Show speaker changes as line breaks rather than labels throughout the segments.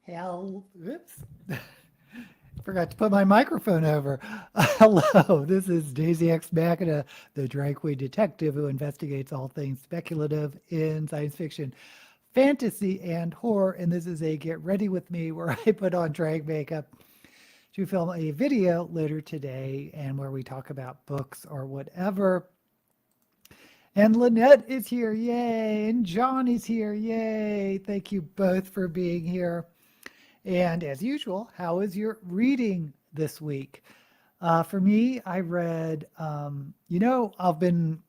Oops. Forgot to put my microphone over. Hello, this is Daisy X Machina, the drag queen detective who investigates all things speculative in science fiction, fantasy, and horror. And this is a Get Ready With Me where I put on drag makeup to film a video later today and where we talk about books or whatever. And Lynette is here, yay! And John is here, yay! Thank you both for being here. And as usual, how is your reading this week? For me, I read, I've been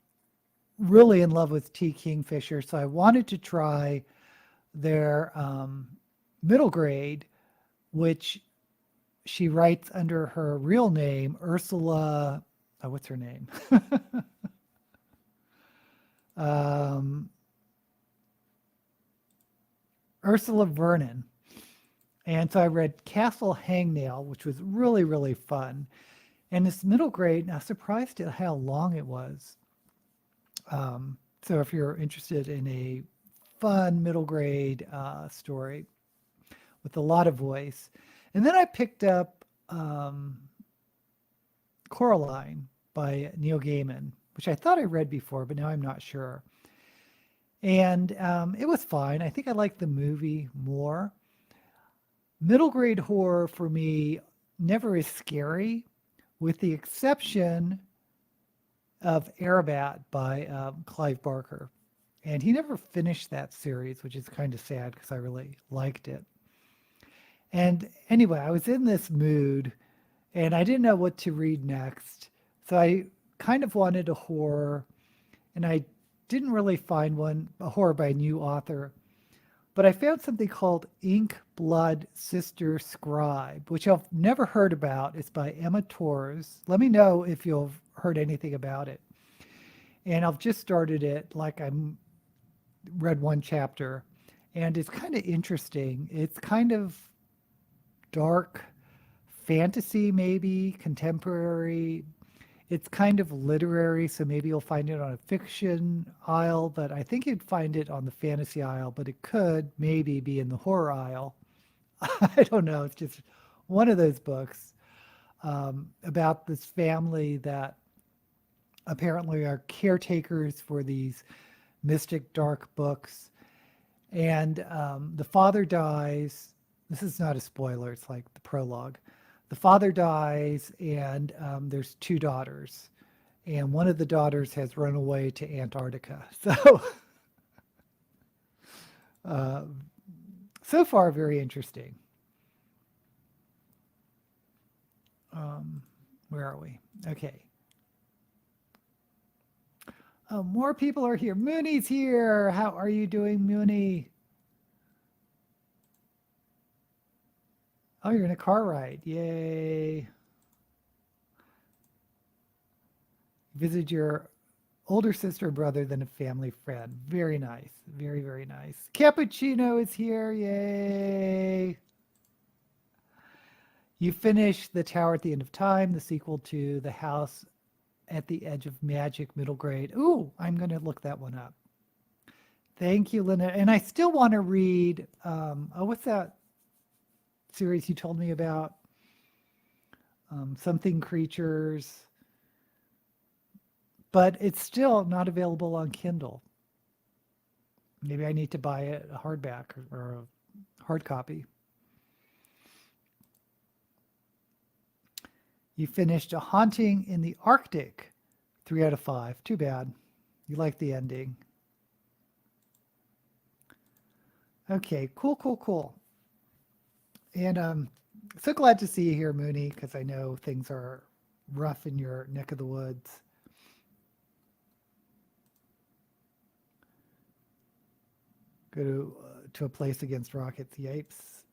really in love with T. Kingfisher, so I wanted to try their middle grade, which she writes under her real name, Ursula. Oh, what's her name? um, Ursula Vernon. And so I read Castle Hangnail, which was really, really fun. And this middle grade, I was surprised at how long it was. So if you're interested in a fun middle grade story with a lot of voice. And then I picked up Coraline by Neil Gaiman, which I thought I read before, but now I'm not sure. And it was fine. I think I liked the movie more. Middle grade horror for me never is scary, with the exception of Arabat by Clive Barker. And he never finished that series, which is kind of sad because I really liked it. And anyway, I was in this mood and I didn't know what to read next. So I kind of wanted a horror, and I didn't really find a horror by a new author. But I found something called Ink Blood Sister Scribe, which I've never heard about. It's by Emma Torres. Let me know if you've heard anything about it. And I've just started it, like I'm read one chapter, and it's kind of interesting. It's kind of dark fantasy, maybe contemporary. It's kind of literary, so maybe you'll find it on a fiction aisle, but I think you'd find it on the fantasy aisle, but it could maybe be in the horror aisle. I don't know. It's just one of those books about this family that apparently are caretakers for these mystic dark books. And the father dies. This is not a spoiler. It's like the prologue. The father dies, and there's two daughters, and one of the daughters has run away to Antarctica. So, so far, very interesting. Where are we? Okay. More people are here. Mooney's here. How are you doing, Mooney? Oh, you're in a car ride. Yay. Visit your older sister or brother than a family friend. Very nice. Very, very nice. Cappuccino is here. Yay. You finished The Tower at the End of Time, the sequel to The House at the Edge of Magic middle grade. Ooh, I'm going to look that one up. Thank you, Lynette. And I still want to read, what's that series you told me about? Something Creatures. But it's still not available on Kindle. Maybe I need to buy it a hardback or a hard copy. You finished A Haunting in the Arctic. 3 out of 5. Too bad. You like the ending. Okay, cool. And so glad to see you here, Mooney, because I know things are rough in your neck of the woods. Go to a place against rockets. Yipes.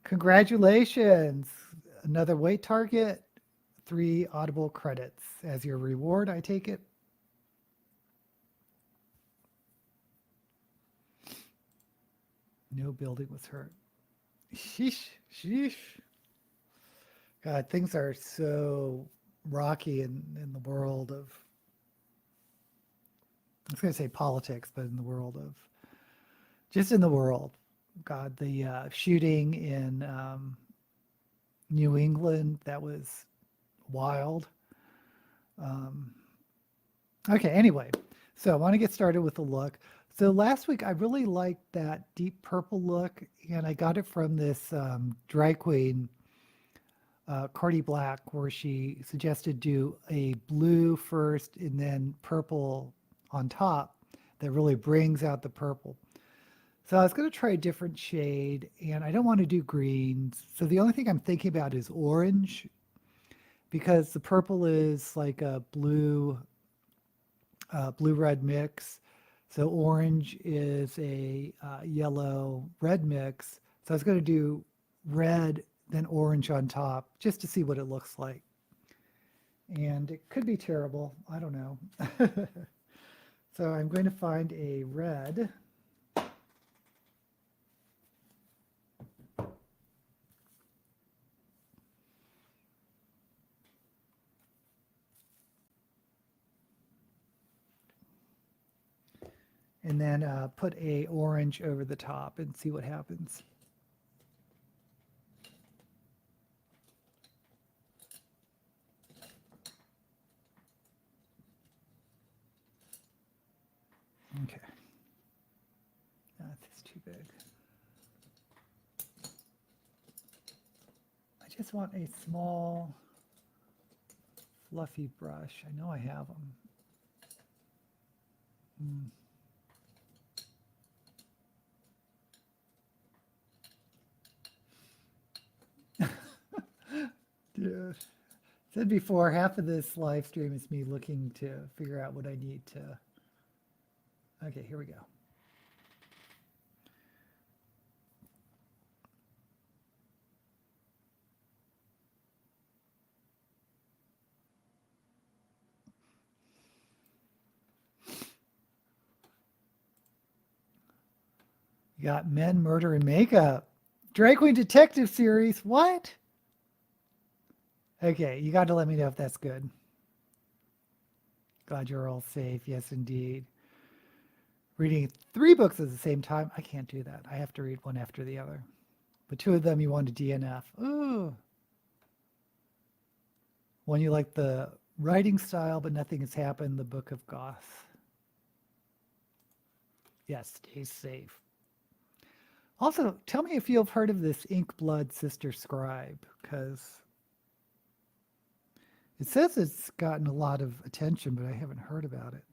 Congratulations. Another weight target. 3 Audible credits as your reward, I take it. No building was hurt. Sheesh. God, things are so rocky in the world of, I was going to say politics, but in the world of, just in the world. God, the shooting in New England, that was wild. Um, okay, anyway, so I want to get started with the look. So last week I really liked that deep purple look, and I got it from this drag queen, Cardi Black, where she suggested do a blue first and then purple on top that really brings out the purple. So I was going to try a different shade, and I don't want to do greens. So the only thing I'm thinking about is orange, because the purple is like a blue red mix. So orange is a yellow red mix. So I was going to do red, then orange on top, just to see what it looks like. And it could be terrible. I don't know. So I'm going to find a red. And then put a orange over the top and see what happens. Okay. That's too big. I just want a small, fluffy brush. I know I have them. Yeah. Said before, half of this live stream is me looking to figure out what I need to. Okay, here we go. You got Men, Murder, and Makeup. Drag Queen Detective Series. What? Okay, you got to let me know if that's good. Glad you're all safe. Yes, indeed. Reading 3 books at the same time. I can't do that. I have to read one after the other. But 2 of them you want to DNF. Ooh. One you like the writing style, but nothing has happened. The Book of Goth. Yes, stay safe. Also, tell me if you've heard of this Inkblood Sister Scribe, because it says it's gotten a lot of attention, but I haven't heard about it.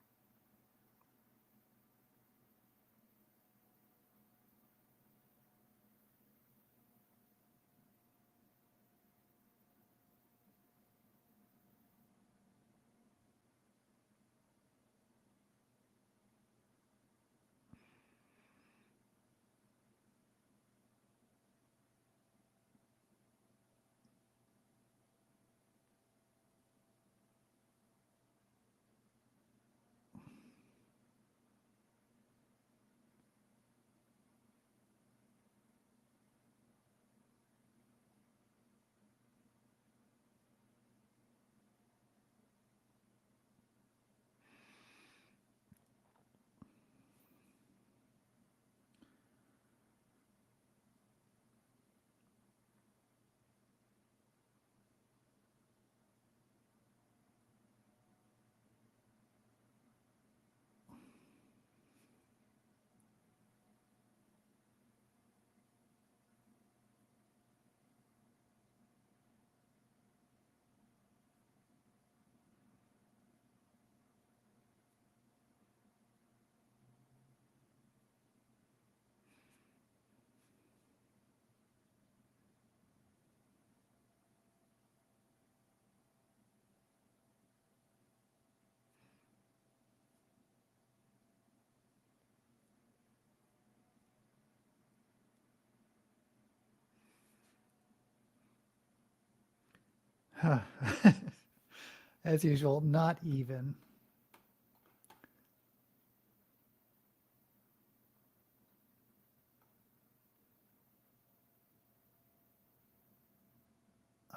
As usual, not even.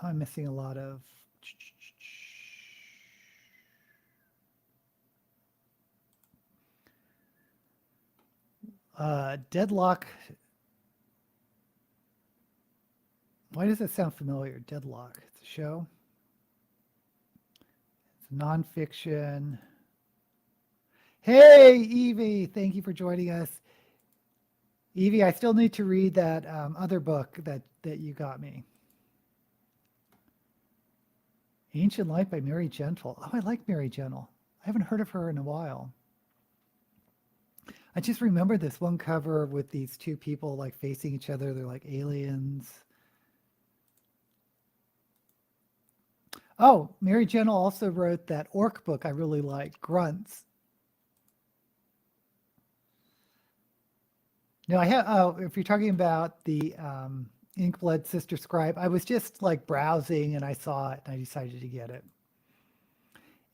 I'm missing a lot of. Deadlock Why does it sound familiar? Deadlock. It's a show. It's nonfiction. Hey, Evie, thank you for joining us. Evie, I still need to read that other book that you got me. Ancient Life by Mary Gentle. Oh, I like Mary Gentle. I haven't heard of her in a while. I just remember this one cover with these two people like facing each other. They're like aliens. Oh, Mary Gentle also wrote that orc book I really like, Grunts. No, I have. Oh, if you're talking about the Inkblood Sister Scribe, I was just like browsing and I saw it and I decided to get it.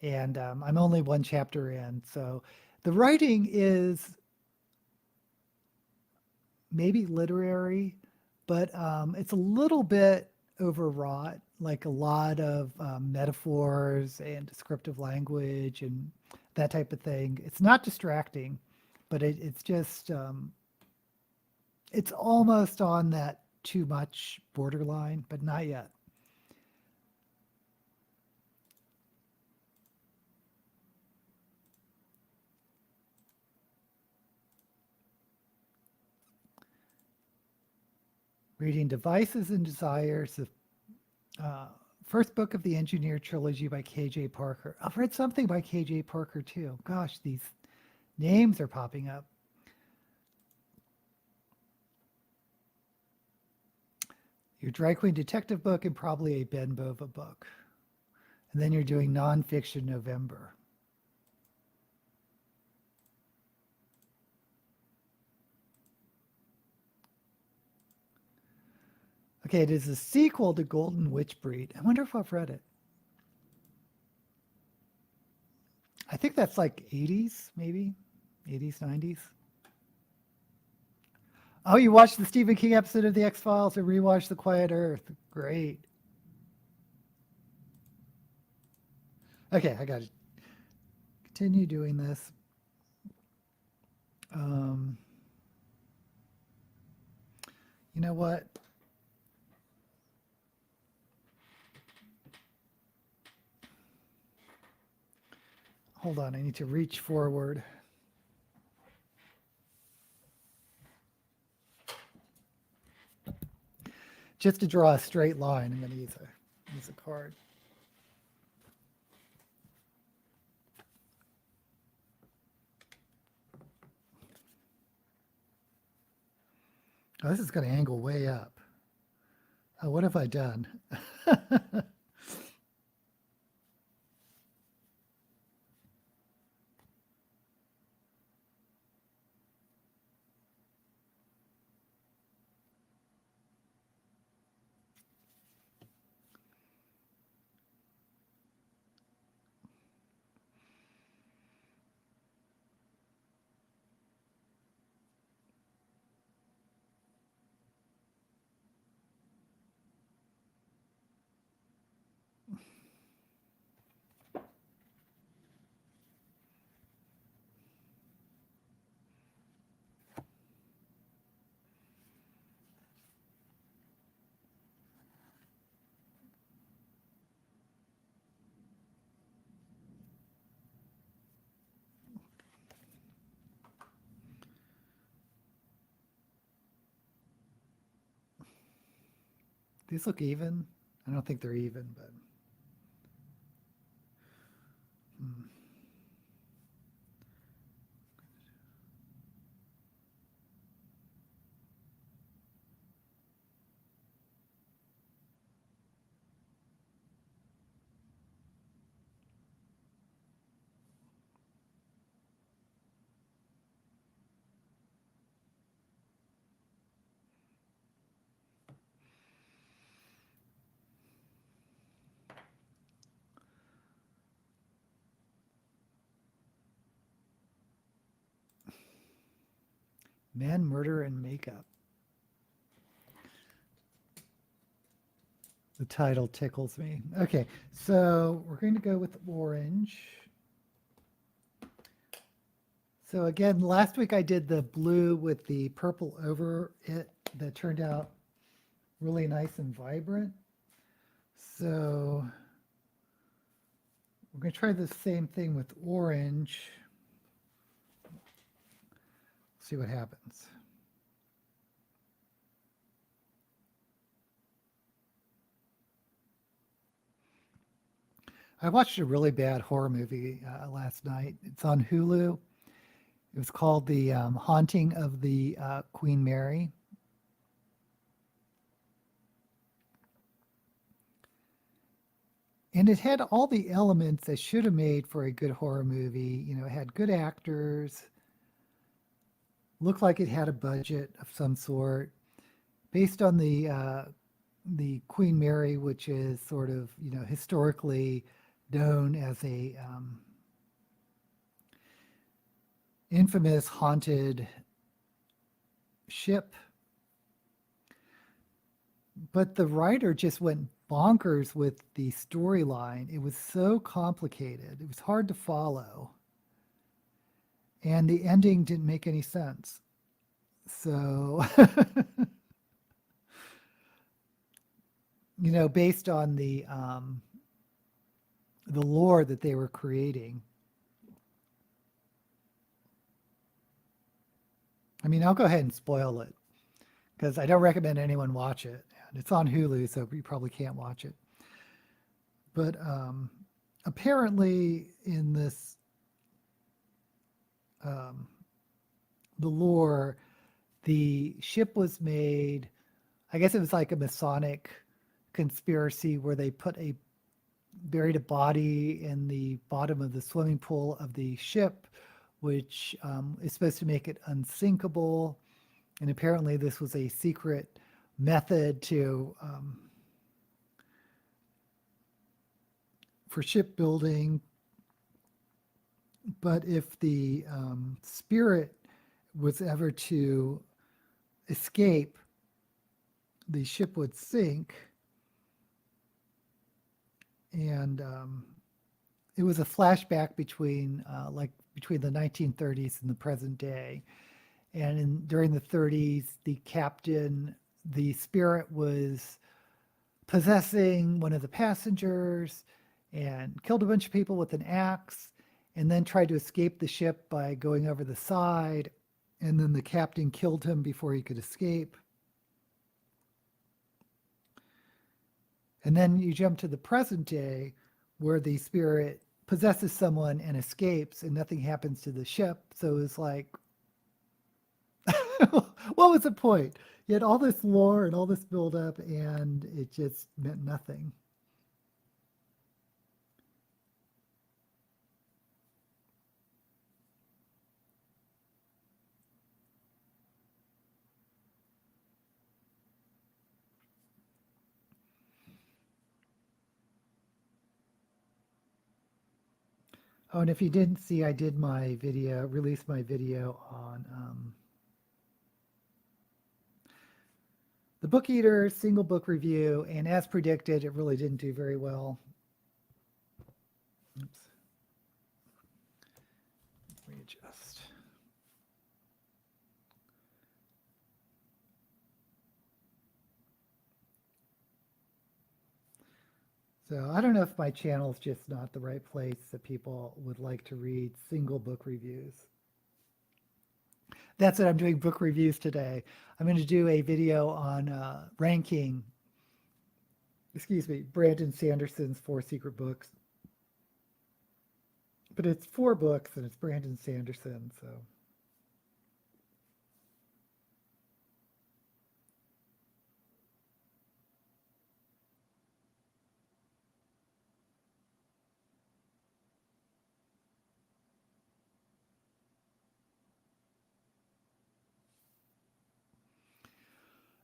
And I'm only one chapter in, so the writing is maybe literary, but it's a little bit overwrought, like a lot of metaphors and descriptive language and that type of thing. It's not distracting, but it's just it's almost on that too much borderline, but not yet. Reading Devices and Desires, the first book of the Engineer trilogy by K.J. Parker. I've read something by K.J. Parker too. Gosh, these names are popping up. Your Drag Queen detective book and probably a Ben Bova book. And then you're doing nonfiction November. Okay, it is a sequel to Golden Witch Breed. I wonder if I've read it. I think that's like 80s, maybe 80s, 90s. Oh, you watched the Stephen King episode of The X-Files and rewatched The Quiet Earth. Great. Okay, I got to continue doing this. You know what? Hold on, I need to reach forward. Just to draw a straight line, I'm going to use a card. Oh, this is going to angle way up. Oh, what have I done? These look even. I don't think they're even, but. Man, Murder, and Makeup. The title tickles me. Okay, so we're going to go with orange. So again, last week I did the blue with the purple over it that turned out really nice and vibrant. So we're going to try the same thing with orange. See what happens. I watched a really bad horror movie last night. It's on Hulu. It was called The Haunting of the Queen Mary. And it had all the elements that should have made for a good horror movie. You know, it had good actors, looked like it had a budget of some sort, based on the Queen Mary, which is sort of, you know, historically known as a infamous haunted ship. But the writer just went bonkers with the storyline. It was so complicated. It was hard to follow. And the ending didn't make any sense. So, you know, based on the lore that they were creating. I mean, I'll go ahead and spoil it because I don't recommend anyone watch it. And it's on Hulu, so you probably can't watch it. But apparently, in this, the lore, the ship was made. I guess it was like a Masonic conspiracy where they buried a body in the bottom of the swimming pool of the ship, which is supposed to make it unsinkable. And apparently this was a secret method to for shipbuilding. But if the spirit was ever to escape, the ship would sink. And it was a flashback between between the 1930s and the present day. And during the 30s, the spirit was possessing one of the passengers and killed a bunch of people with an axe, and then tried to escape the ship by going over the side. And then the captain killed him before he could escape. And then you jump to the present day where the spirit possesses someone and escapes and nothing happens to the ship. So it's like, what was the point? You had all this lore and all this buildup and it just meant nothing. Oh, and if you didn't see, I did released my video on The Book Eater single book review, and as predicted, it really didn't do very well. Oops. Readjust. So I don't know if my channel is just not the right place that people would like to read single book reviews. That's it. I'm doing book reviews today. I'm going to do a video on ranking, Brandon Sanderson's 4 secret books. But it's 4 books and it's Brandon Sanderson, so.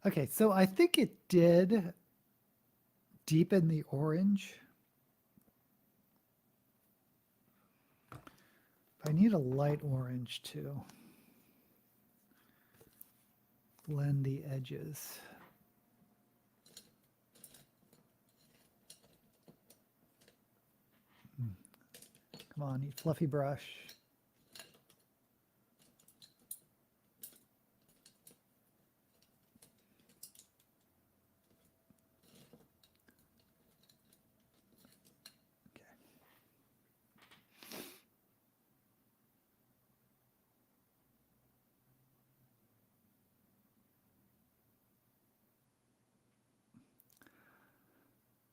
Okay, so I think it did deepen the orange. I need a light orange to blend the edges. Come on, you fluffy brush.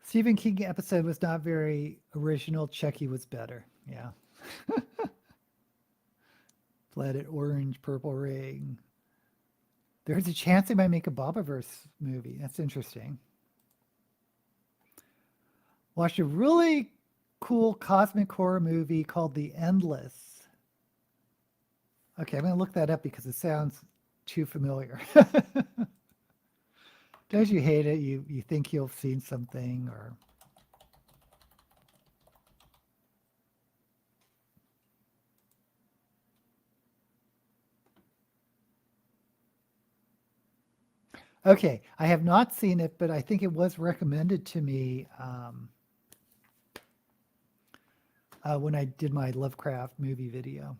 Stephen King episode was not very original. Chucky was better. Yeah. Planet Orange, Purple Ring. There's a chance they might make a Bobaverse movie. That's interesting. Watched a really cool cosmic horror movie called The Endless. Okay, I'm going to look that up because it sounds too familiar. Don't you hate it? You think you've seen something or... Okay, I have not seen it, but I think it was recommended to me when I did my Lovecraft movie video.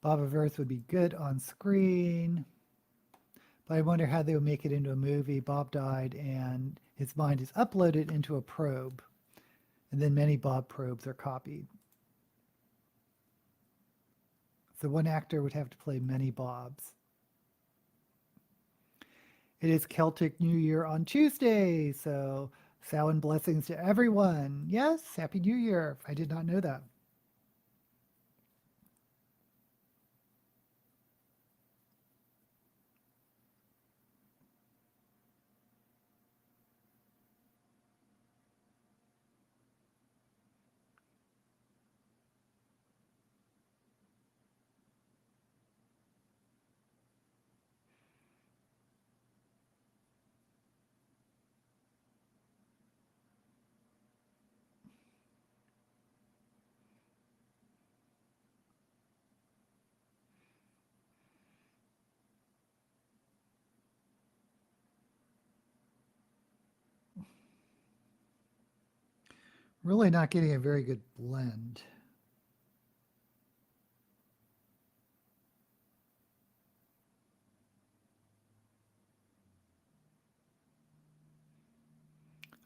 Bobaverse would be good on screen, but I wonder how they would make it into a movie. Bob died and his mind is uploaded into a probe, and then many Bob probes are copied. So one actor would have to play many Bobs. It is Celtic New Year on Tuesday, so Samhain blessings to everyone. Yes, Happy New Year. I did not know that. Really not getting a very good blend.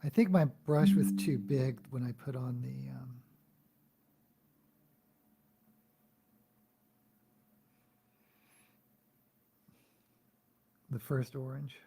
I think my brush was too big when I put on the first orange.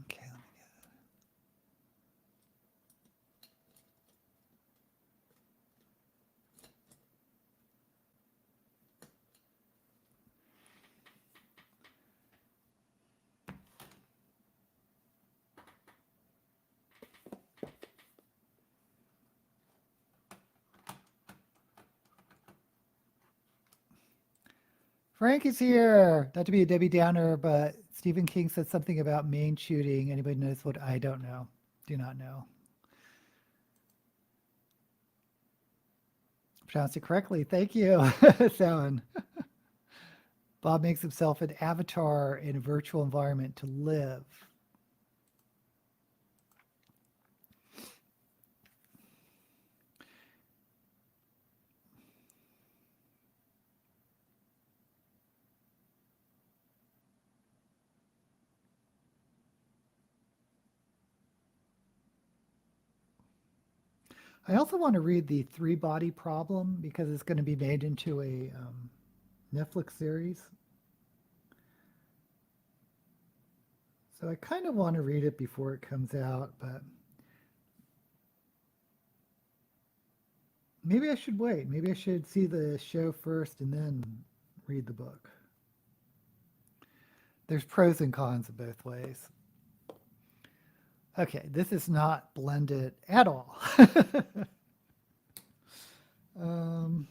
Okay, let me get it. Frank is here. Not to be a Debbie Downer, but Stephen King said something about Maine shooting. Anybody knows what? I don't know. Do not know. Pronounced it correctly. Thank you, Sound. Bob makes himself an avatar in a virtual environment to live. I also want to read the Three Body Problem because it's going to be made into a Netflix series. So I kind of want to read it before it comes out, but maybe I should wait. Maybe I should see the show first and then read the book. There's pros and cons of both ways. Okay, this is not blended at all. um,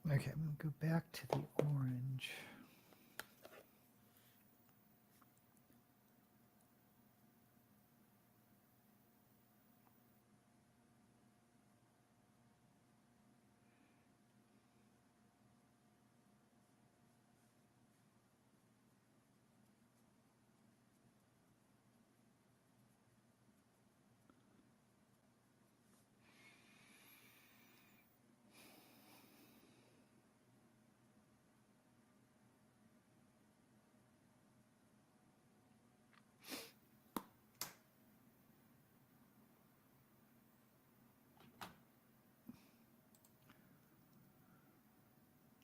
Okay, I'm going to go back to the orange.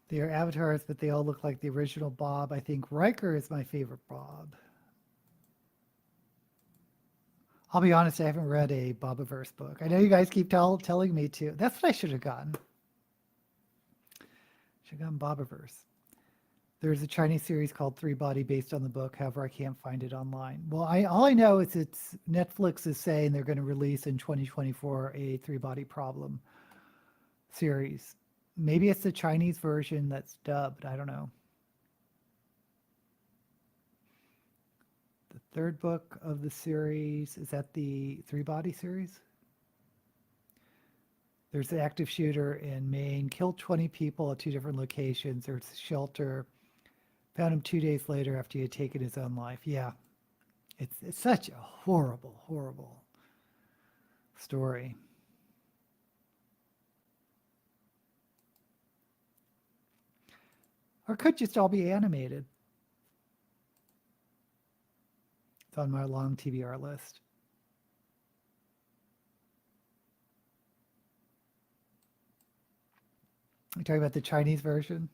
They are avatars, but they all look like the original Bob. I think Riker is my favorite Bob. I'll be honest, I haven't read a Bobaverse book. I know you guys keep telling me to. That's what I should have gotten. Should have gotten Bobaverse. There's a Chinese series called Three Body based on the book. However, I can't find it online. Well, all I know is it's Netflix is saying they're going to release in 2024 a Three Body Problem series. Maybe it's the Chinese version that's dubbed. I don't know. The third book of the series, is that the Three Body series? There's an active shooter in Maine, killed 20 people at 2 different locations. There's a shelter. Found him 2 days later after he had taken his own life. Yeah, it's such a horrible, horrible story. Or it could just all be animated. It's on my long TBR list. You're talking about the Chinese version?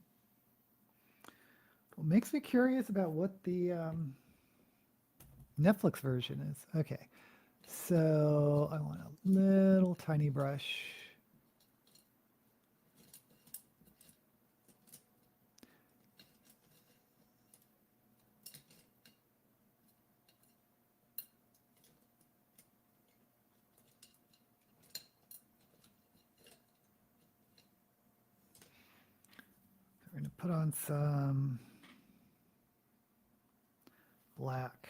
Well, makes me curious about what the Netflix version is. Okay, so I want a little tiny brush. We're going to put on some black.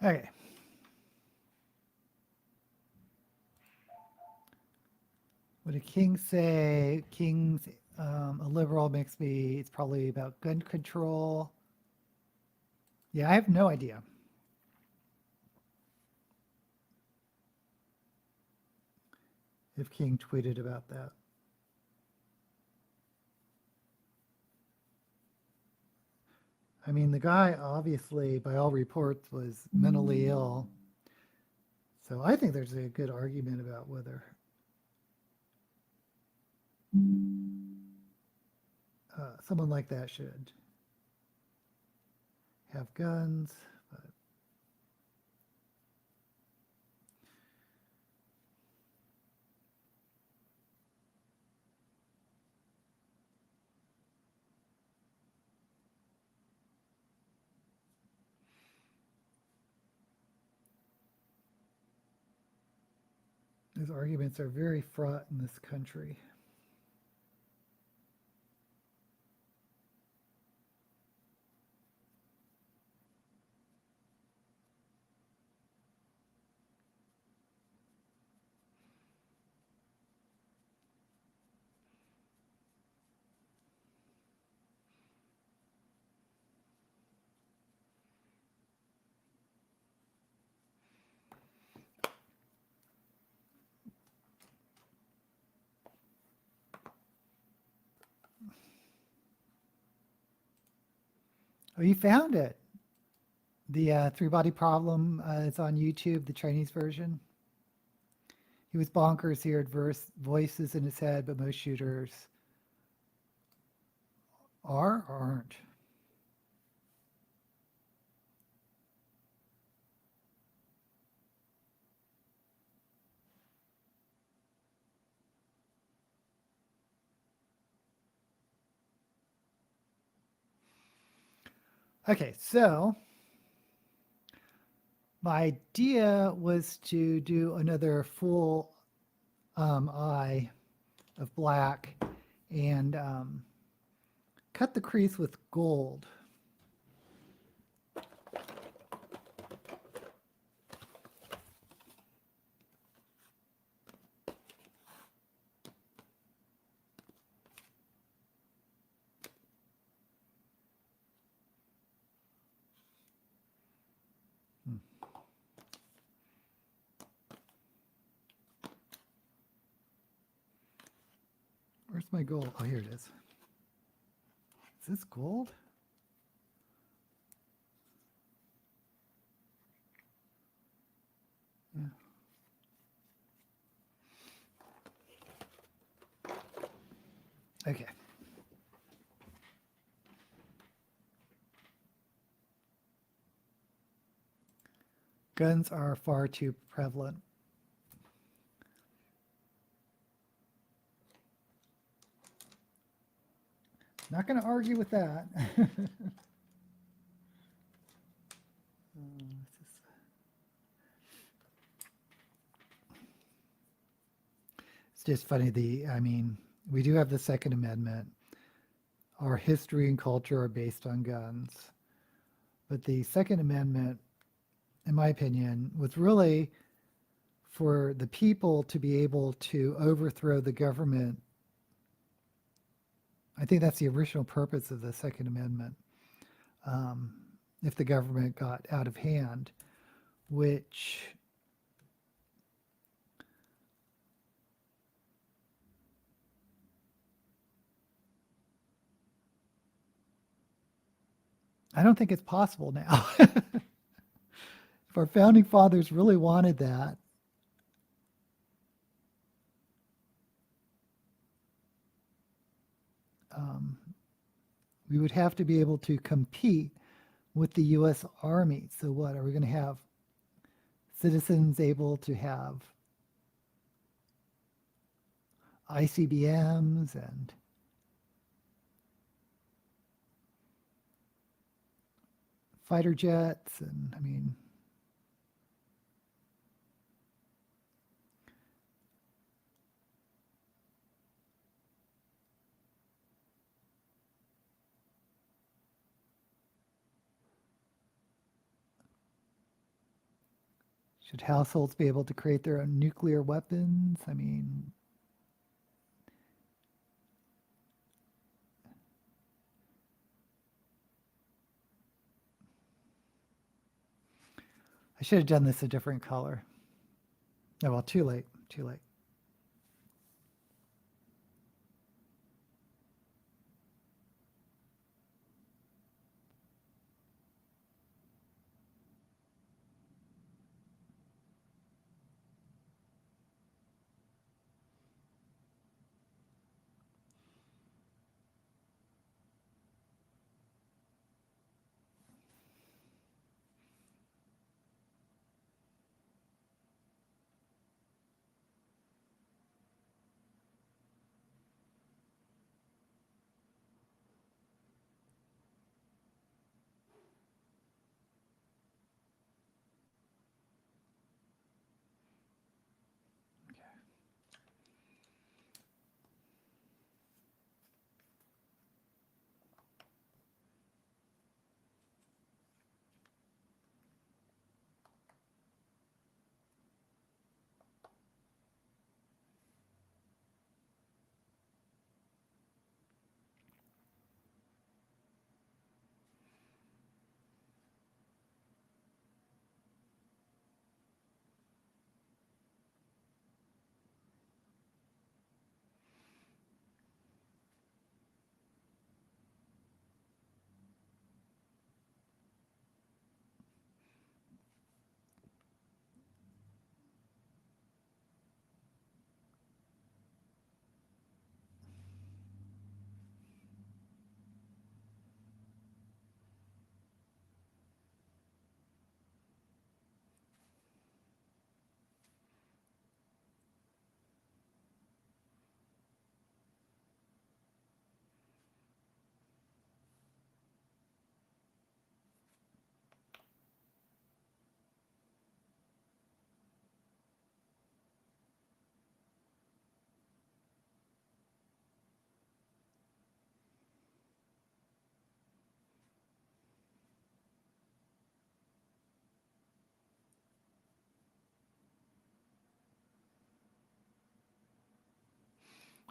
Okay. What did King say? King's a liberal makes me, it's probably about gun control. Yeah, I have no idea. If King tweeted about that. I mean, the guy obviously, by all reports, was mentally ill. So I think there's a good argument about whether someone like that should have guns. But Those arguments are very fraught in this country. Oh, you found it. The three body problem. It's on YouTube, the Chinese version. He was bonkers. He heard voices in his head, but most shooters are or aren't. Okay, so my idea was to do another full eye of black and cut the crease with gold. Where's my gold? Oh, here it is. Is this gold? Yeah. Okay. Guns are far too prevalent. Not going to argue with that. It's just funny. I mean, we do have the Second Amendment. Our history and culture are based on guns. But the Second Amendment, in my opinion, was really for the people to be able to overthrow the government. I think that's the original purpose of the Second Amendment. If the government got out of hand, which I don't think it's possible now. If our founding fathers really wanted that, we would have to be able to compete with the U.S. Army. So what, are we going to have citizens able to have ICBMs and fighter jets? And I mean, should households be able to create their own nuclear weapons? I mean, I should have done this a different color. Oh, well, too late, too late.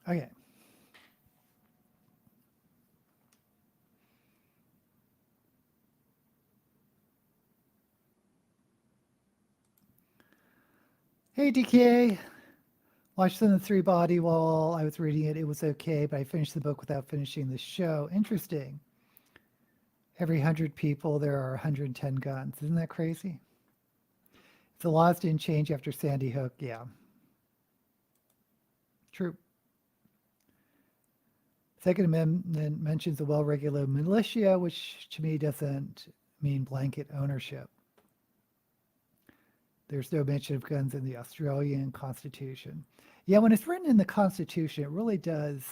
Okay. Hey, DK. Watched Son of the Three Body while I was reading it. It was okay, but I finished the book without finishing the show. Interesting. Every 100 people, there are 110 guns. Isn't that crazy? If the laws didn't change after Sandy Hook, yeah. True. Second Amendment mentions a well-regulated militia, which to me doesn't mean blanket ownership. There's no mention of guns in the Australian Constitution. Yeah, when it's written in the Constitution, it really does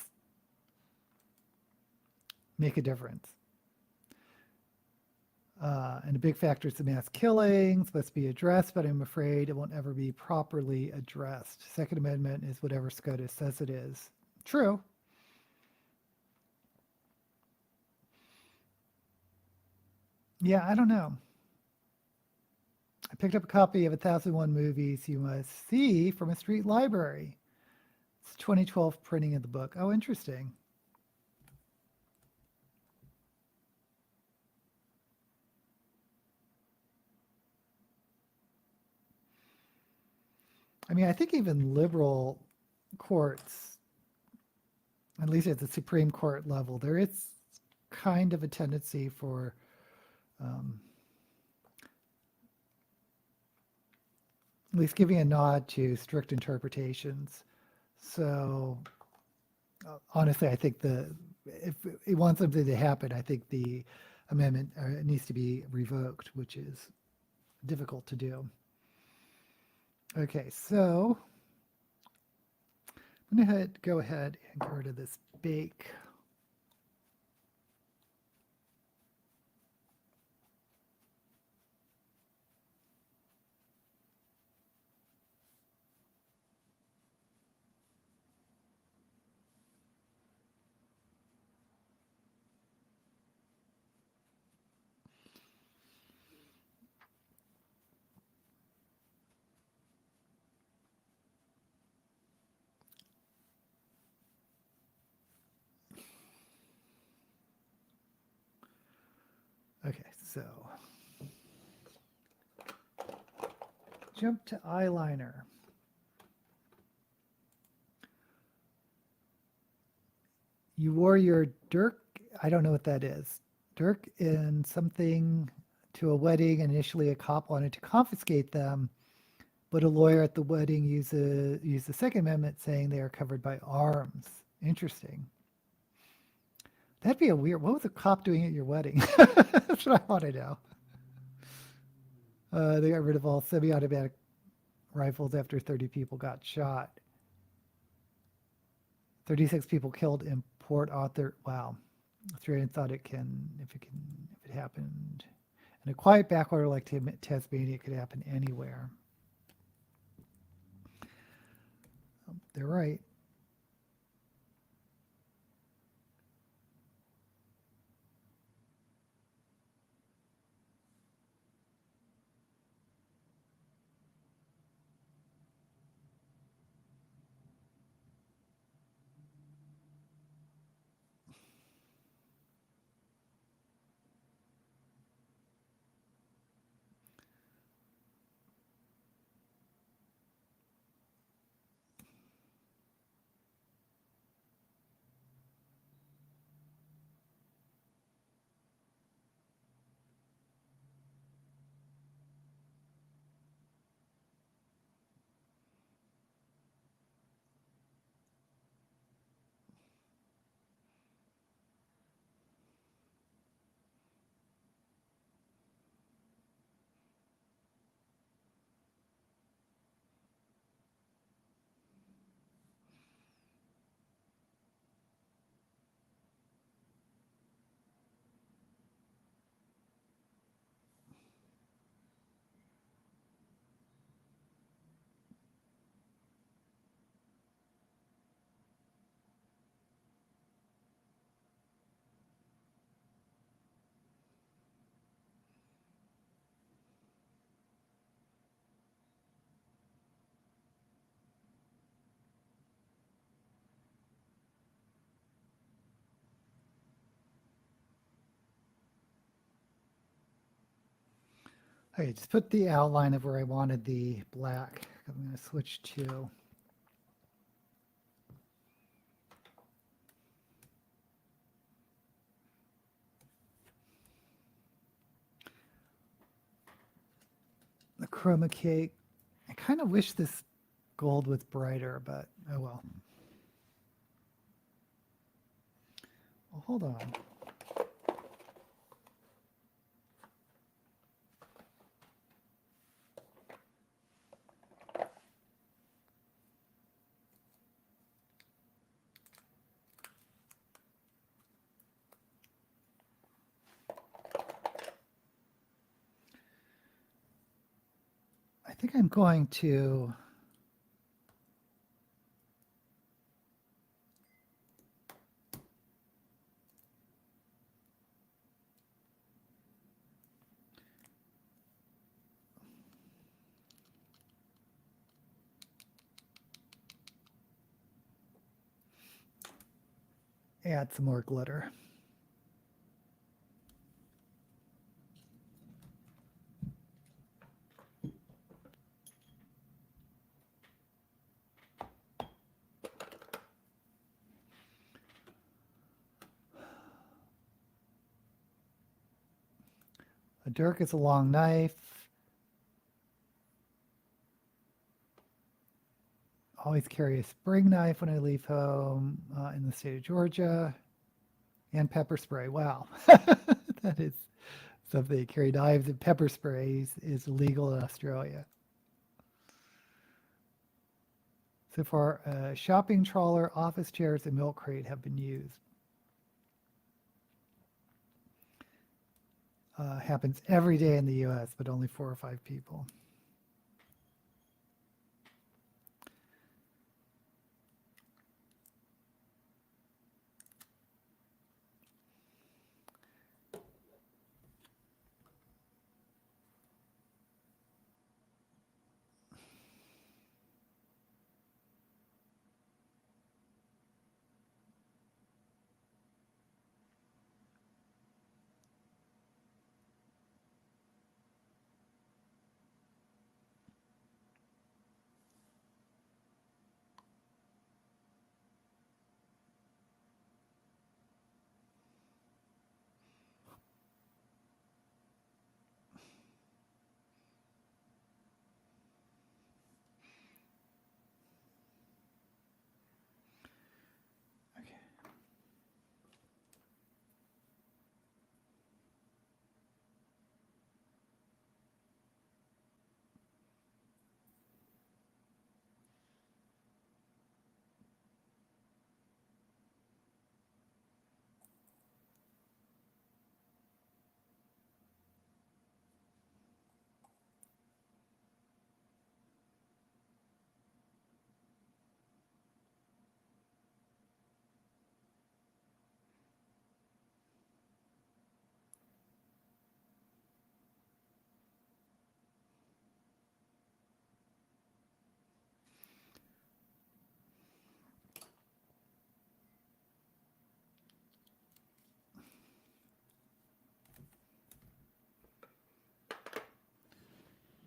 make a difference. And a big factor is the mass killings must be addressed, but I'm afraid it won't ever be properly addressed. Second Amendment is whatever SCOTUS says it is. True. Yeah, I don't know. I picked up a copy of 1001 Movies You Must See from a street library. It's 2012 printing of the book. Oh, interesting. I mean, I think even liberal courts, at least at the Supreme Court level, there is kind of a tendency for um, at least giving a nod to strict interpretations. So honestly, I think if it wants something to happen, I think the amendment needs to be revoked, which is difficult to do. Okay, so I'm going to go ahead and get rid of this bake. Okay, so jump to eyeliner. You wore your dirk, I don't know what that is. Dirk in something to a wedding. Initially, a cop wanted to confiscate them, but a lawyer at the wedding used the Second Amendment saying they are covered by arms. Interesting. That'd be a weird. What was a cop doing at your wedding? That's what I want to know. They got rid of all semi-automatic rifles after 30 people got shot. 36 people killed in Port Arthur. Wow. Australian thought if it happened in a quiet backwater like Tasmania, it could happen anywhere. They're right. Okay, just put the outline of where I wanted the black. I'm going to switch to the chroma key. I kind of wish this gold was brighter, but oh well. Well, hold on. I think I'm going to add some more glitter. A dirk is a long knife. Always carry a spring knife when I leave home in the state of Georgia. And pepper spray. Wow. That is something. Carry knives and pepper sprays is illegal in Australia. So far, a shopping trawler, office chairs, and milk crate have been used. Happens every day in the U.S., but only 4 or 5 people.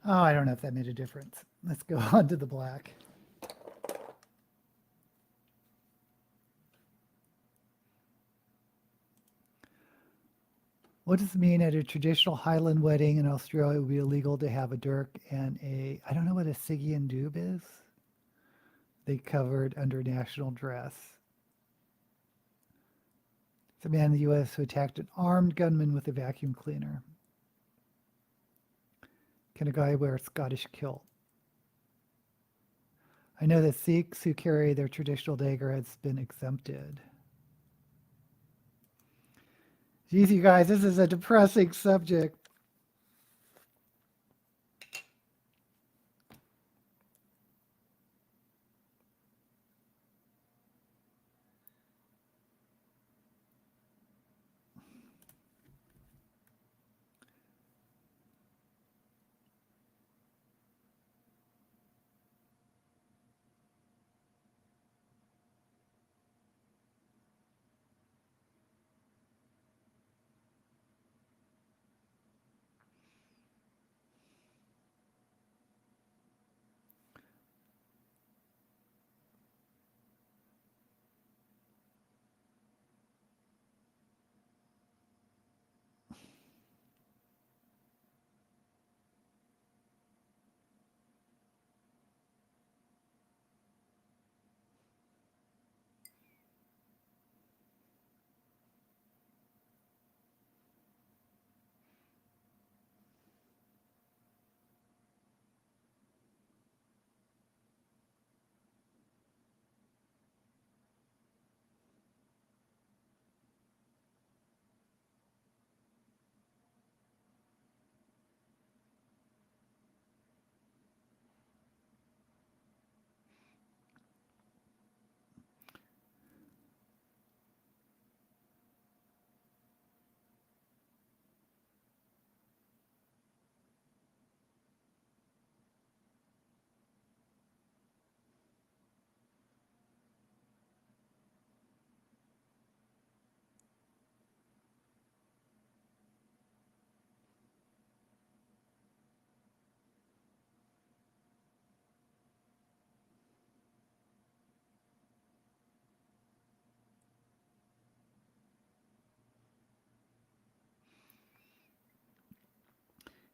Oh, I don't know if that made a difference. Let's go on to the black. What does it mean at a traditional Highland wedding in Australia it would be illegal to have a dirk and I don't know what a Stygian doob is. They covered under national dress. It's a man in the U.S. who attacked an armed gunman with a vacuum cleaner. Can a guy wear a Scottish kilt? I know that Sikhs who carry their traditional dagger has been exempted. Geez, you guys, this is a depressing subject.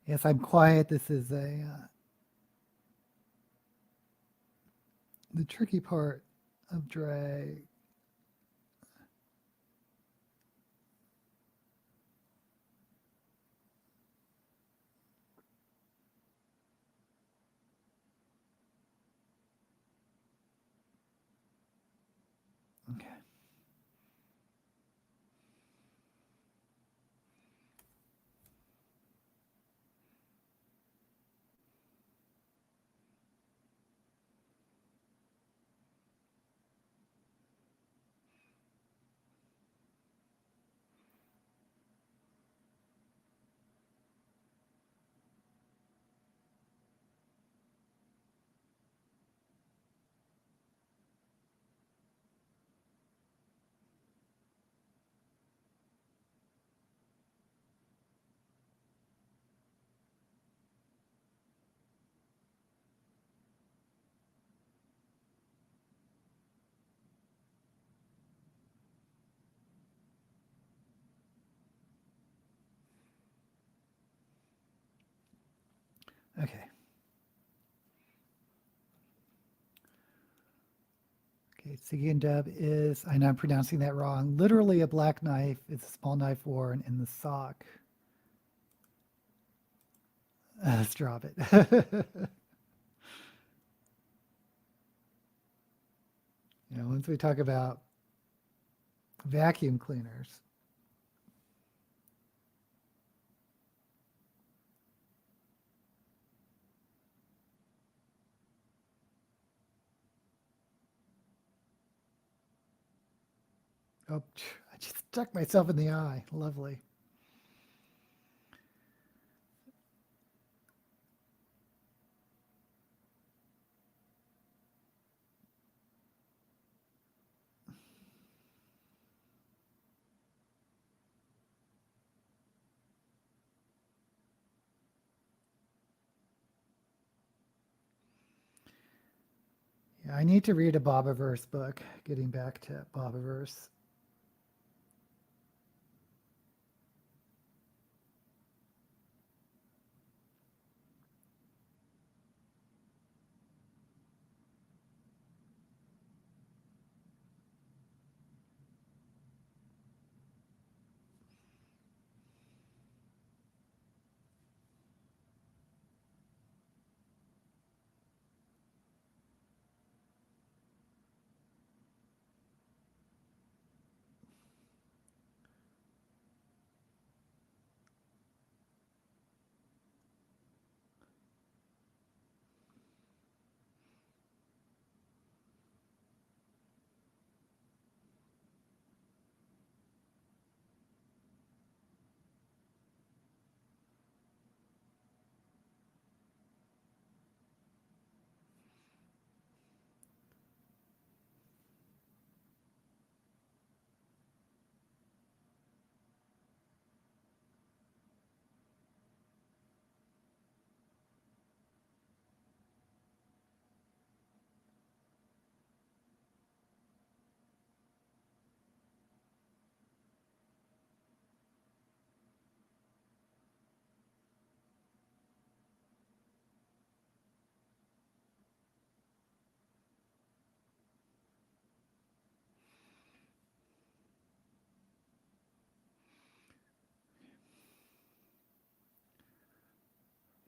Yes, I'm quiet. This is the tricky part of drag. Okay. Okay. Okay, Tsigian dub is, I know I'm pronouncing that wrong, literally a black knife. It's a small knife worn in the sock. Let's drop it. Once we talk about vacuum cleaners. Oh, I just stuck myself in the eye. Lovely. Yeah, I need to read a Bobaverse book. Getting back to Bobaverse.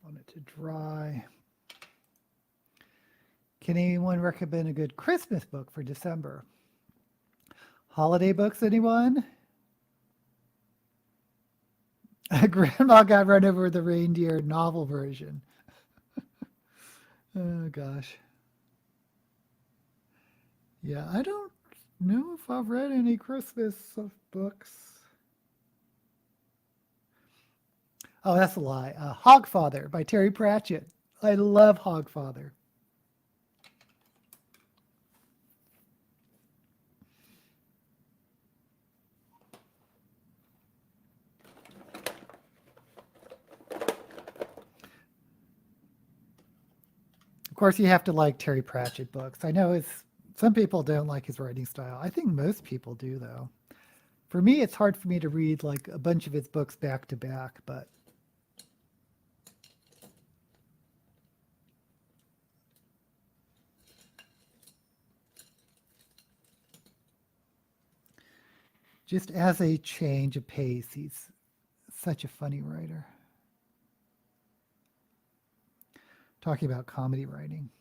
Want it to dry. Can anyone recommend a good Christmas book for December? Holiday books, anyone? Grandma got run over with the reindeer novel version. Oh gosh. Yeah, I don't know if I've read any Christmas books. Oh, that's a lie. Hogfather by Terry Pratchett. I love Hogfather. Of course, you have to like Terry Pratchett books. I know some people don't like his writing style. I think most people do, though. For me, it's hard for me to read like a bunch of his books back to back, but Just as a change of pace, he's such a funny writer. Talking about comedy writing.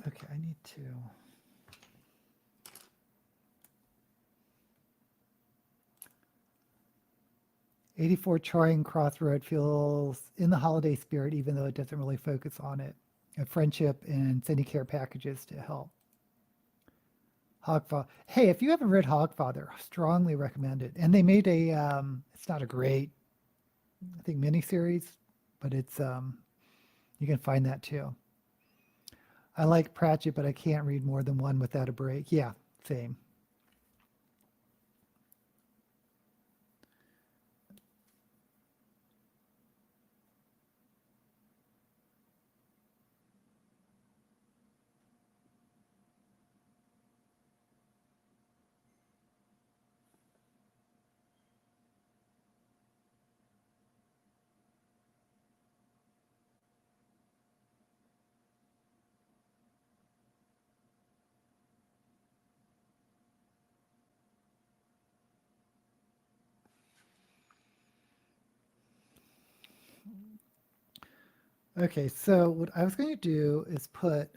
Okay, I need to. '84 Charing Crossroad feels in the holiday spirit, even though it doesn't really focus on it. A friendship and sending care packages to help. Hogfather. Hey, if you haven't read Hogfather, strongly recommend it. And they made a. It's not a great, I think, miniseries, but it's. You can find that too. I like Pratchett, but I can't read more than one without a break. Yeah, same. Okay, so what I was going to do is put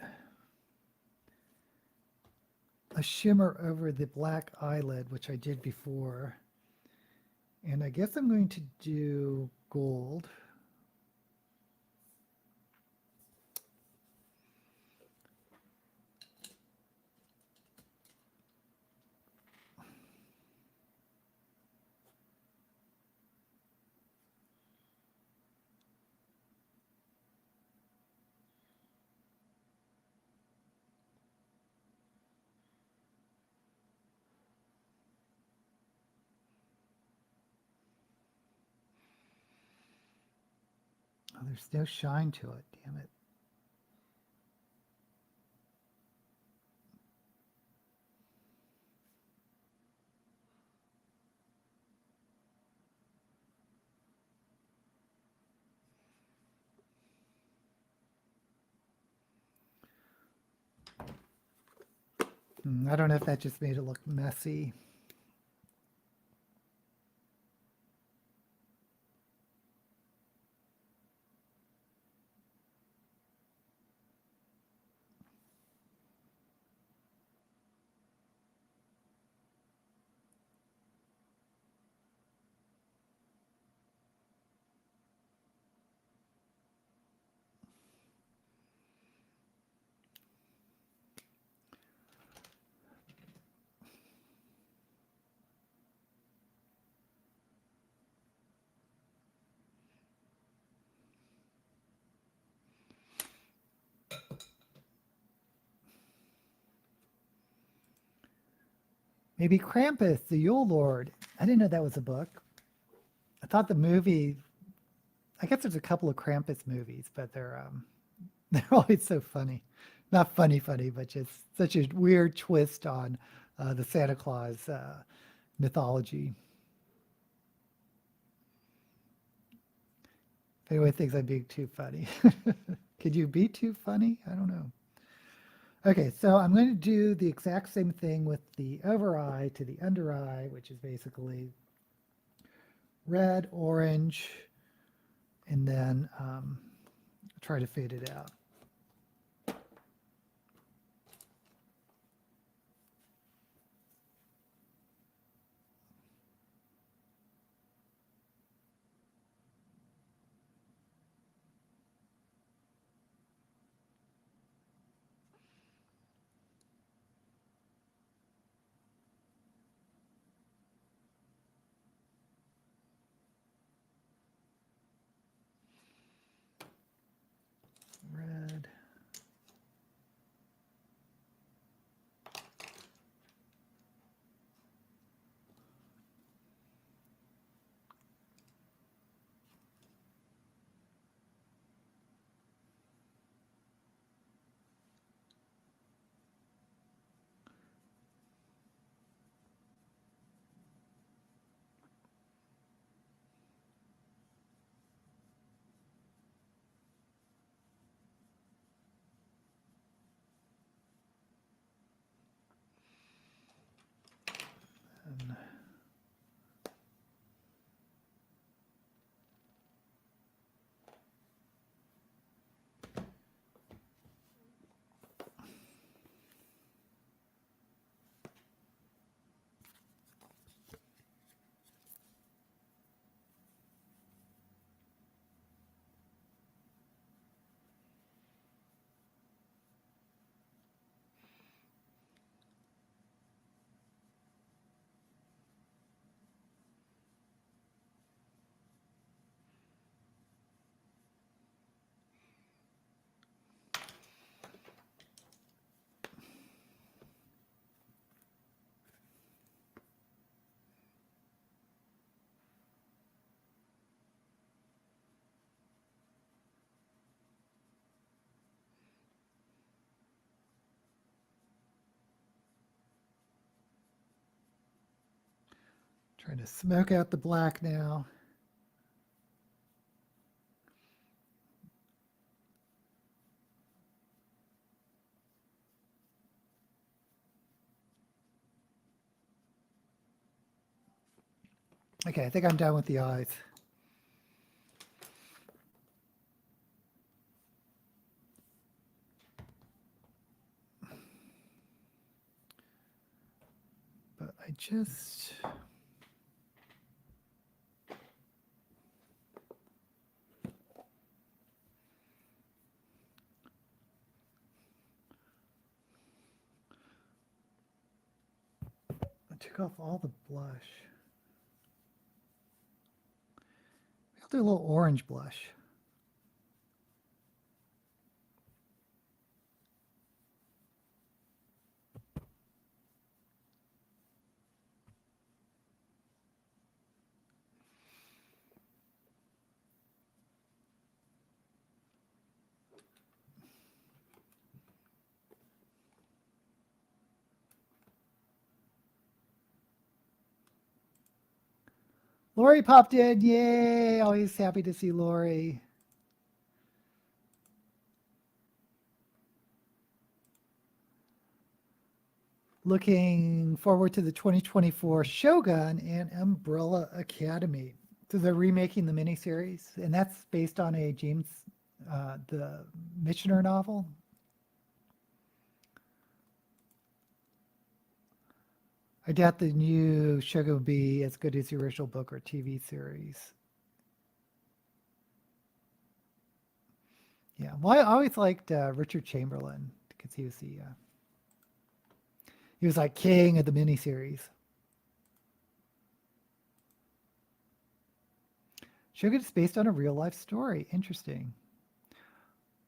a shimmer over the black eyelid, which I did before. And I guess I'm going to do gold. Oh, there's no shine to it, damn it. I don't know if that just made it look messy. Maybe Krampus, the Yule Lord. I didn't know that was a book. I thought the movie, I guess there's a couple of Krampus movies, but they're they're always so funny. Not funny, funny, but just such a weird twist on the Santa Claus mythology. If anyone thinks I'm being too funny, could you be too funny? I don't know. Okay, so I'm going to do the exact same thing with the over eye to the under eye, which is basically red, orange, and then try to fade it out. Red. Trying to smoke out the black now. Okay, I think I'm done with the eyes. But I just... I took off all the blush. I'll do a little orange blush. Lori popped in. Yay. Always happy to see Lori. Looking forward to the 2024 Shogun and Umbrella Academy. So they're remaking the miniseries, and that's based on a the Machina novel. I doubt the new Shogun will be as good as the original book or TV series. Yeah, well, I always liked Richard Chamberlain because he was like king of the miniseries. Shogun is based on a real life story. Interesting.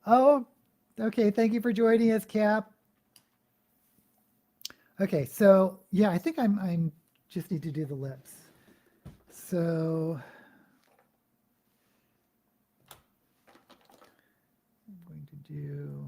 Oh, okay. Thank you for joining us, Cap. Okay, so yeah, I think I'm just need to do the lips. So I'm going to do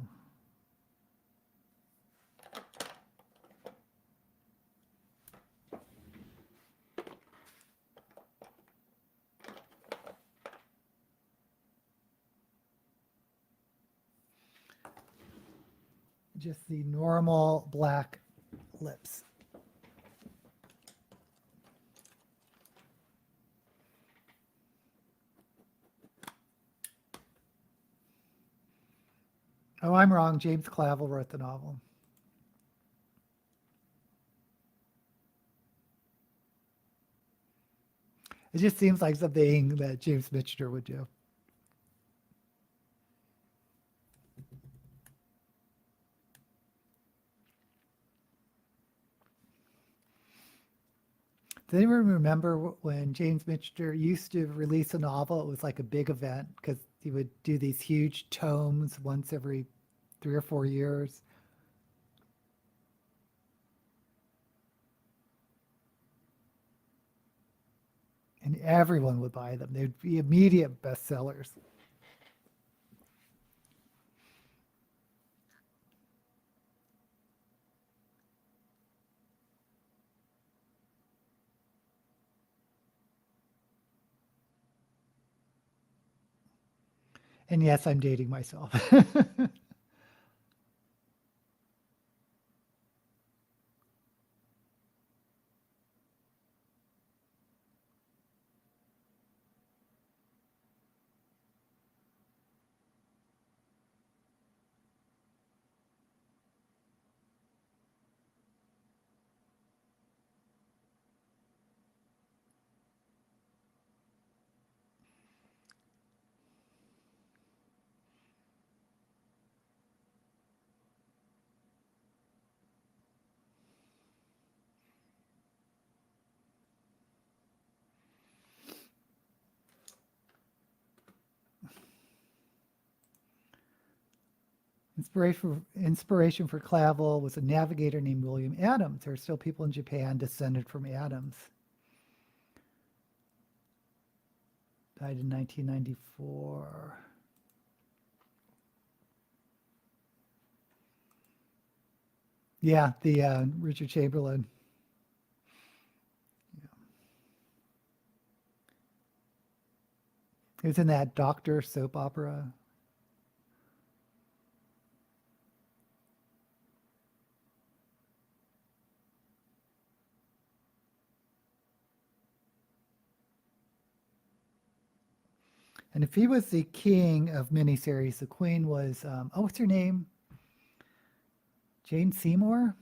just the normal black lips. Oh, I'm wrong. James Clavell wrote the novel. It just seems like something that James Michener would do. Does anyone remember when James Michener used to release a novel? It was like a big event because he would do these huge tomes once every 3 or 4 years. And everyone would buy them. They'd be immediate bestsellers. And yes, I'm dating myself. Inspiration for Clavel was a navigator named William Adams. There are still people in Japan descended from Adams. Died in 1994. Yeah, the Richard Chamberlain. Yeah. He was in that Doctor soap opera. And if he was the king of miniseries, the queen was, what's her name? Jane Seymour?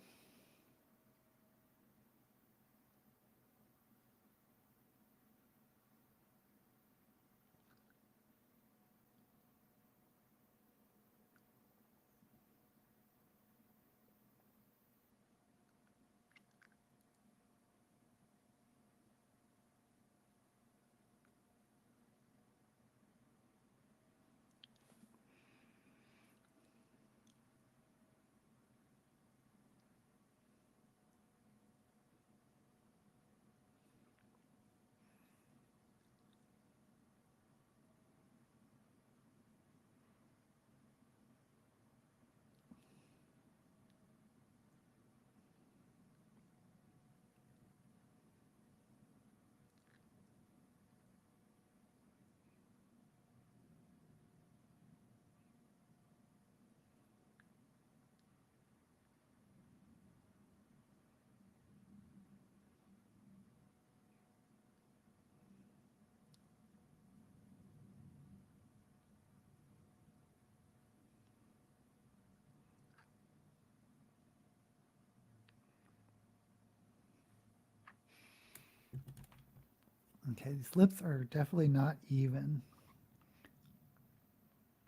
Okay, these lips are definitely not even.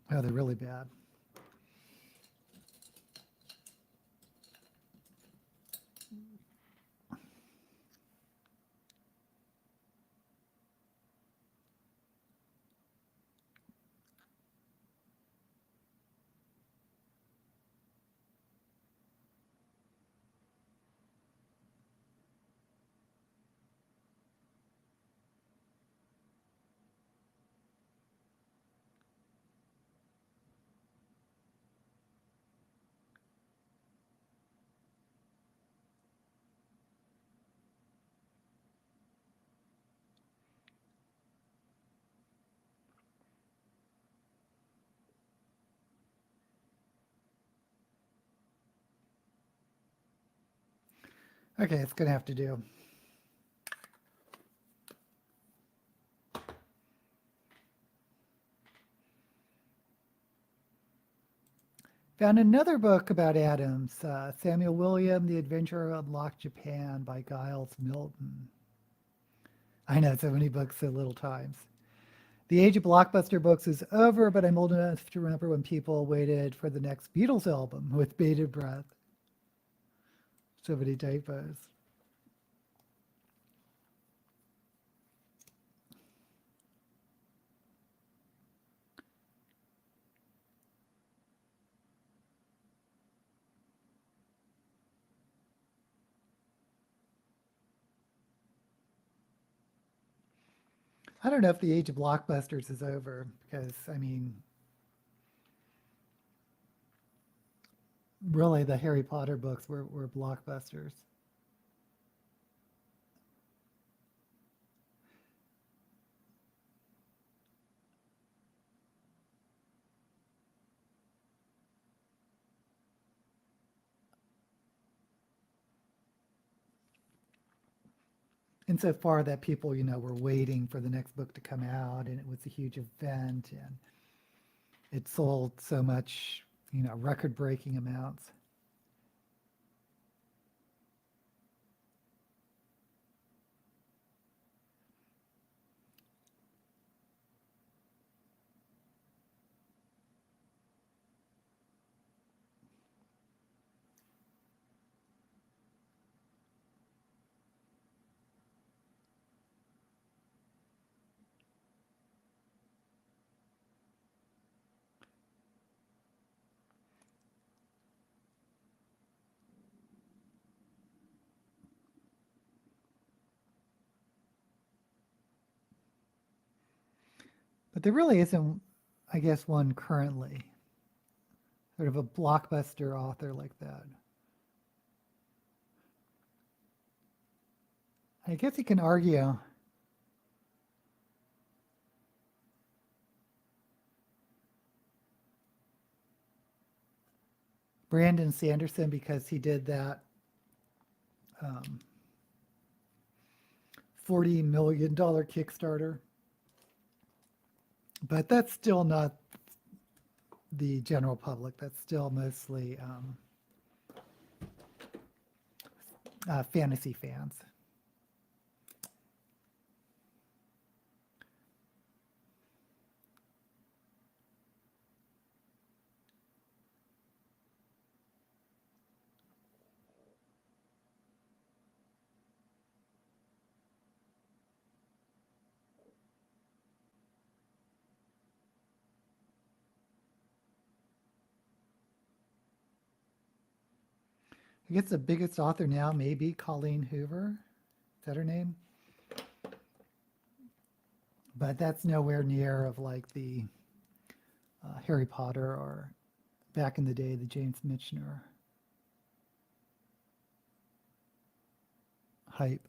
Oh, they're really bad. Okay, it's going to have to do. Found another book about Adams, Samuel William, The Adventure of Locked Japan by Giles Milton. I know, so many books, so little times. The age of blockbuster books is over, but I'm old enough to remember when people waited for the next Beatles album with bated breath. So many typos. I don't know if the age of blockbusters is over because, I mean, really the Harry Potter books were blockbusters. Insofar that people, were waiting for the next book to come out and it was a huge event and it sold so much, record breaking amounts. But there really isn't, I guess, one currently, sort of a blockbuster author like that. I guess you can argue. Brandon Sanderson because he did that um, $40 million Kickstarter. But that's still not the general public. That's still mostly fantasy fans. I guess the biggest author now may be Colleen Hoover. Is that her name? But that's nowhere near of like the Harry Potter or back in the day, the James Michener hype.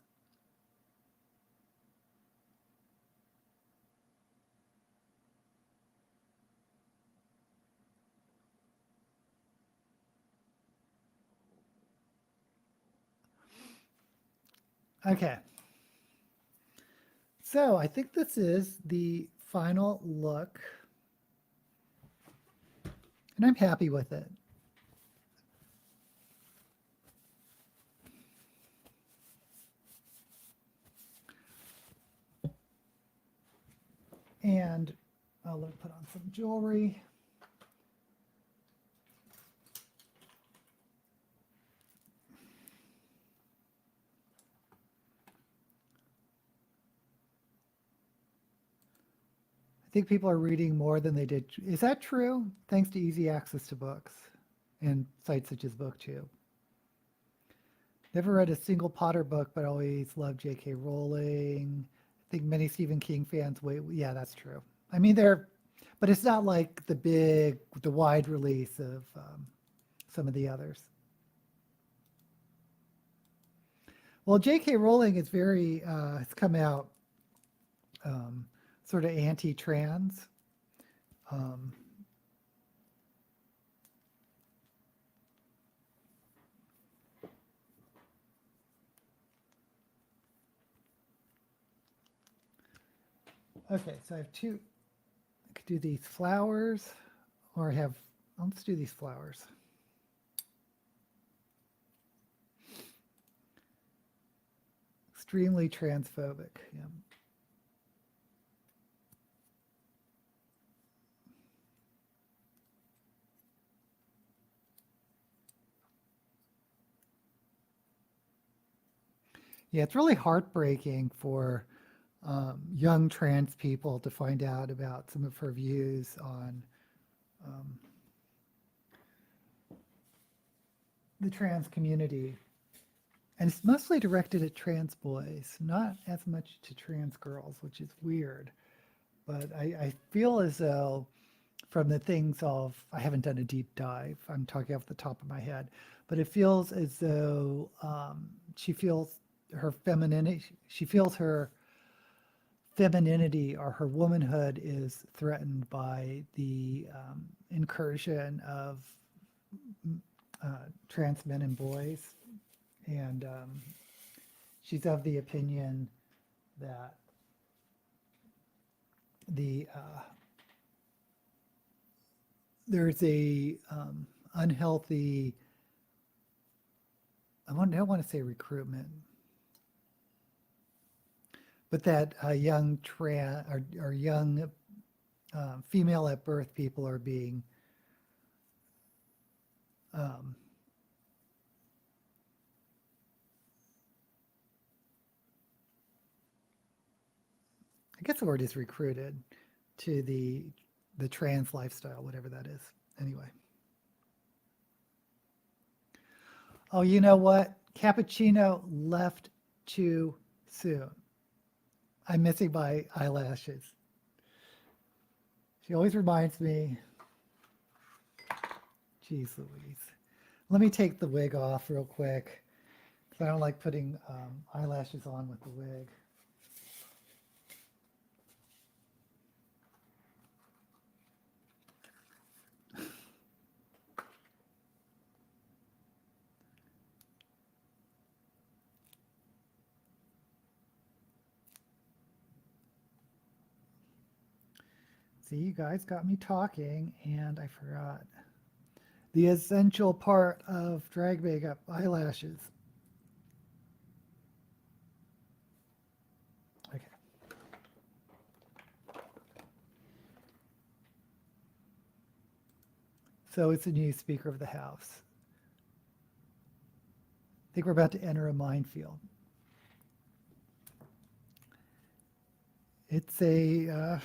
Okay. So I think this is the final look, and I'm happy with it. And I'll put on some jewelry. I think people are reading more than they did. Is that true? Thanks to easy access to books and sites such as booktube. Never read a single Potter book, but always loved J.K. Rowling. I think many Stephen King fans wait. Yeah, that's true. I mean, but it's not like the wide release of some of the others. Well, J.K. Rowling is it's come out sort of anti-trans. Um, okay, so I have two. I could do these flowers, or let's do these flowers. Extremely transphobic. Yeah. Yeah, it's really heartbreaking for young trans people to find out about some of her views on the trans community. And it's mostly directed at trans boys, not as much to trans girls, which is weird. But I feel as though from the things I haven't done a deep dive, I'm talking off the top of my head, but it feels as though she feels her femininity or her womanhood is threatened by the incursion of trans men and boys. And she's of the opinion that there's a unhealthy, I don't want to say recruitment, but that young or young female at birth people are being I guess the word is recruited to the trans lifestyle, whatever that is. Anyway. Oh, you know what? Cappuccino left too soon. I'm missing my eyelashes. She always reminds me. Jeez Louise. Let me take the wig off real quick, because I don't like putting eyelashes on with the wig. See, you guys got me talking, and I forgot the essential part of drag makeup: eyelashes. Okay. So it's a new Speaker of the House. I think we're about to enter a minefield. It's a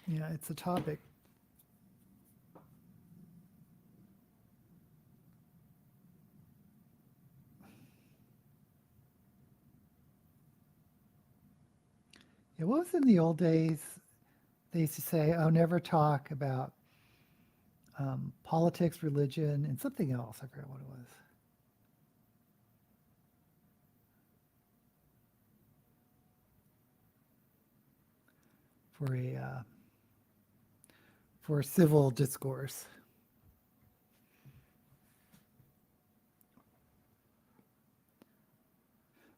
yeah, it's a topic. Yeah, what was in the old days? They used to say, "Oh, never talk about politics, religion, and something else." I forgot what it was. For a for civil discourse.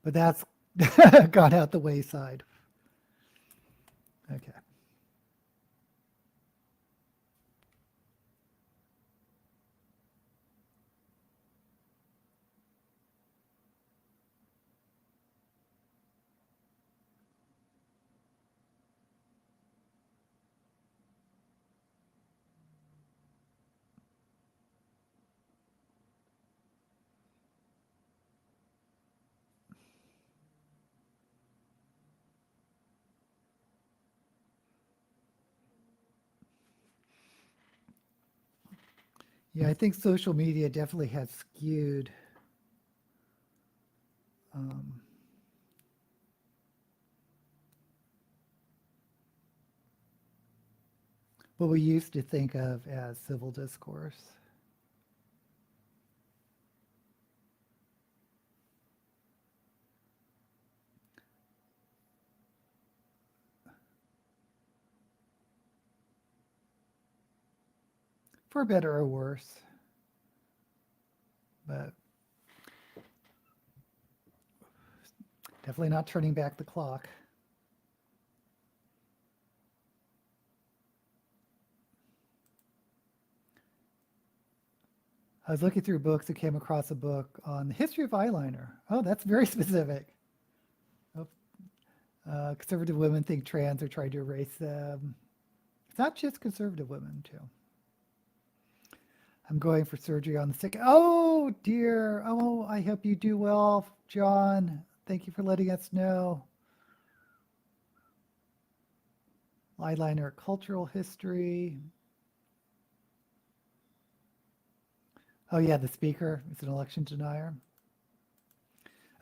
But that's gone out the wayside. Okay. Yeah, I think social media definitely has skewed um, what we used to think of as civil discourse. For better or worse. But definitely not turning back the clock. I was looking through books and came across a book on the history of eyeliner. Oh, that's very specific. Oh, conservative women think trans are trying to erase them. It's not just conservative women, too. I'm going for surgery on the sick. Oh, dear. Oh, I hope you do well, John. Thank you for letting us know. Eyeliner cultural history. Oh yeah, the speaker is an election denier.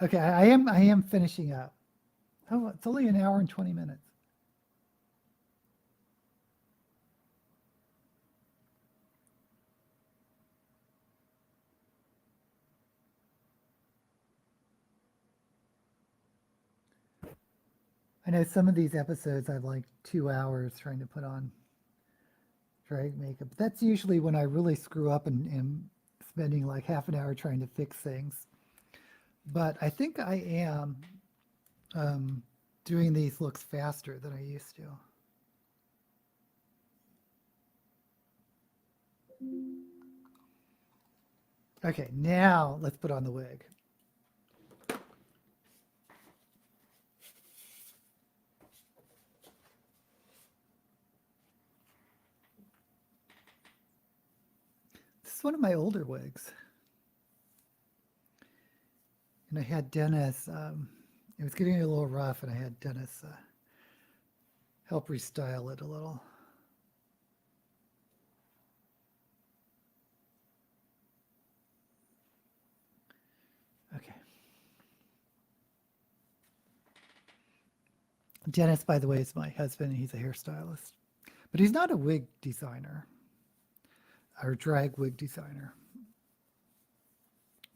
Okay, I am finishing up. Oh, it's only an hour and 20 minutes. I know some of these episodes I've like 2 hours trying to put on drag makeup. But that's usually when I really screw up and am spending like half an hour trying to fix things. But I think I am um, doing these looks faster than I used to. Okay, now let's put on the wig. This is one of my older wigs. And I had Dennis, it was getting a little rough, and I had Dennis help restyle it a little. Okay. Dennis, by the way, is my husband, and he's a hairstylist. But he's not a wig designer or drag wig designer,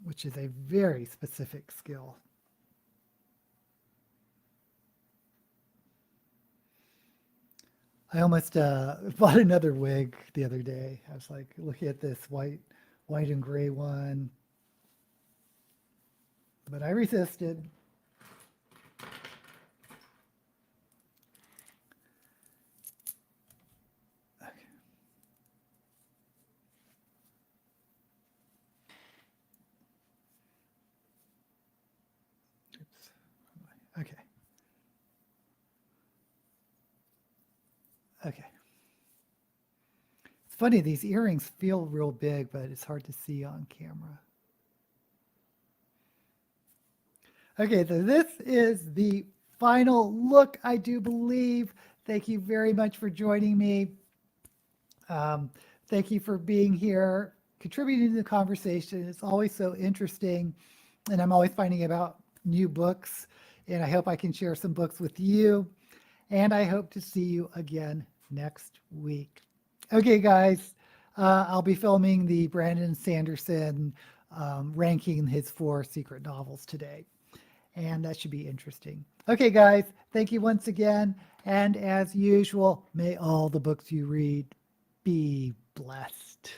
which is a very specific skill. I almost bought another wig the other day. I was like looking at this white and gray one, but I resisted. Okay. It's funny, these earrings feel real big, but it's hard to see on camera. Okay, so this is the final look, I do believe. Thank you very much for joining me. Um, Thank you for being here, contributing to the conversation. It's always so interesting, and I'm always finding about new books, and I hope I can share some books with you. And I hope to see you again next week. Okay, guys, I'll be filming the Brandon Sanderson ranking his 4 secret novels today, and that should be interesting. Okay, guys, thank you once again. And as usual, may all the books you read be blessed.